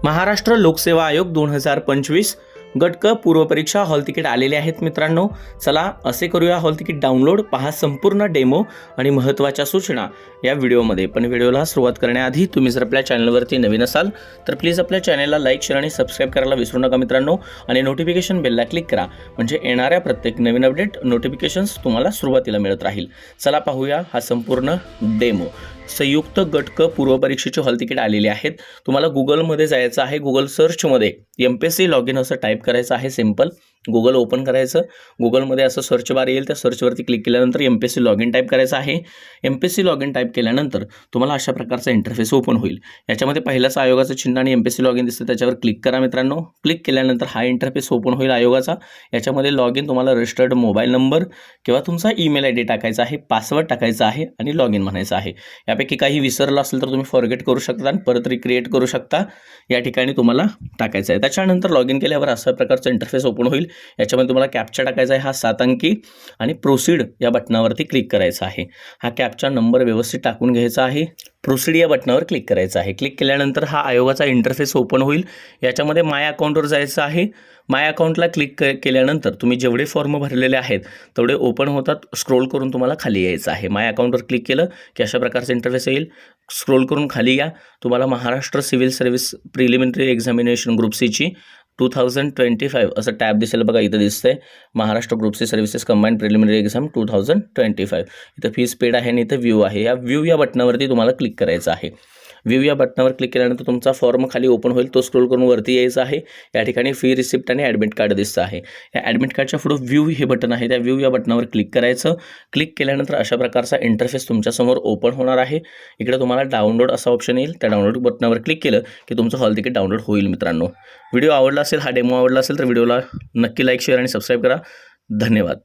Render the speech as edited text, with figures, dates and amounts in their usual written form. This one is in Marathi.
महाराष्ट्र लोकसेवा आयोग 2025 गट क पूर्वपरीक्षा हॉल तिकीट आलेले आहेत मित्रांनो. चला असे करूया हॉल तिकीट डाउनलोड. पहा संपूर्ण डेमो आणि महत्त्वाच्या सूचना या व्हिडिओमध्ये. पण व्हिडिओला सुरुवात करण्याआधी तुम्ही जर आपल्या चॅनलवरती नवीन असाल तर प्लीज आपल्या चॅनलला लाईक शेअर आणि सबस्क्राईब करायला विसरू नका मित्रांनो. आणि नोटिफिकेशन बेलला क्लिक करा म्हणजे येणाऱ्या प्रत्येक नवीन अपडेट नोटिफिकेशन्स तुम्हाला सुरुवातीला मिळत राहील. चला पाहूया हा संपूर्ण डेमो. संयुक्त गट क पूर्वपरीक्षेचे हॉल तिकीट आलेले आहेत. तुम्हाला गुगलमध्ये जायचं आहे. गुगल सर्चमध्ये MPSC लॉग इन असं टाईप करायचं आहे. सिंपल गुगल ओपन करायचं. गुगलमध्ये असं सर्च बार येईल. त्या सर्चवरती क्लिक केल्यानंतर MPSC लॉग इन टाईप करायचं आहे. MPSC लॉग इन टाईप केल्यानंतर तुम्हाला अशा प्रकारचा इंटरफेस ओपन होईल. याच्यामध्ये पहिल्याच आयोगाचं चिन्ह आणि MPSC लॉग इन दिसतं, त्याच्यावर क्लिक करा मित्रांनो. क्लिक केल्यानंतर हा इंटरफेस ओपन होईल आयोगाचा. याच्यामध्ये लॉग इन तुम्हाला रजिस्टर्ड मोबाईल नंबर किंवा तुमचा ईमेल ID टाकायचा आहे, पासवर्ड टाकायचा आहे आणि लॉग इन म्हणायचं आहे. यापैकी काही विसरलं असेल तर तुम्ही फॉरगेट करू शकता आणि परत रिक्रिएट करू शकता. या ठिकाणी तुम्हाला टाकायचं आहे. त्याच्यानंतर लॉग इन केल्यावर अशा प्रकारचा इंटरफेस ओपन होईल. याच्यामध्ये तुम्हाला कॅप्चा टाकायचा आहे हा 7 अंकी आणि प्रोसीड या बटनावरती क्लिक करायचं आहे. हा कॅप्चा नंबर व्यवस्थित टाकून घ्यायचा आहे. प्रोसीड या बटनावर क्लिक करायचं आहे. क्लिक केल्यानंतर हा आयोगाचा इंटरफेस ओपन होईल. याच्यामध्ये माय अकाउंटवर जायचं आहे. माय अकाउंटला क्लिक केल्यानंतर तुम्ही जेवढे फॉर्म भरलेले आहेत तेवढे ओपन होतात. स्क्रोल करून तुम्हाला खाली यायचं आहे. माय अकाउंटवर क्लिक केलं की अशा प्रकारचं इंटरफेस येईल. स्क्रोल करून खाली या. तुम्हाला Maharashtra civil service preliminary examination group सीची 2025 असं टॅब दिसेल बघा. इथं दिसतंय Maharashtra group C services combined preliminary exam 2025. इथं फीस पेड आहे आणि इथं व्ह्यू आहे. या व्ह्यू या बटनावरती तुम्हाला क्लिक करायचं आहे. व्ह्यू या बटनावर क्लिक केल्यानंतर तुमचा फॉर्म खाली ओपन होईल. तो स्क्रोल करून वरती यायचा आहे. या ठिकाणी फी रिसिप्ट आणि ॲडमिट कार्ड दिसतं आहे. या ॲडमिट कार्डच्या पुढे व्ह्यू हे बटन आहे. त्या व्ह्यू या बटनावर क्लिक करायचं. क्लिक केल्यानंतर अशा प्रकारचा इंटरफेस तुमच्यासमोर ओपन होणार आहे. इकडे तुम्हाला डाउनलोड असा ऑप्शन येईल. त्या डाउनलोड बटनावर क्लिक केलं की तुमचं हॉल तिकीट डाउनलोड होईल मित्रांनो. व्हिडिओ आवडला असेल, हा डेमो आवडला असेल तर व्हिडिओला नक्की लाईक शेअर आणि सबस्क्राईब करा. धन्यवाद.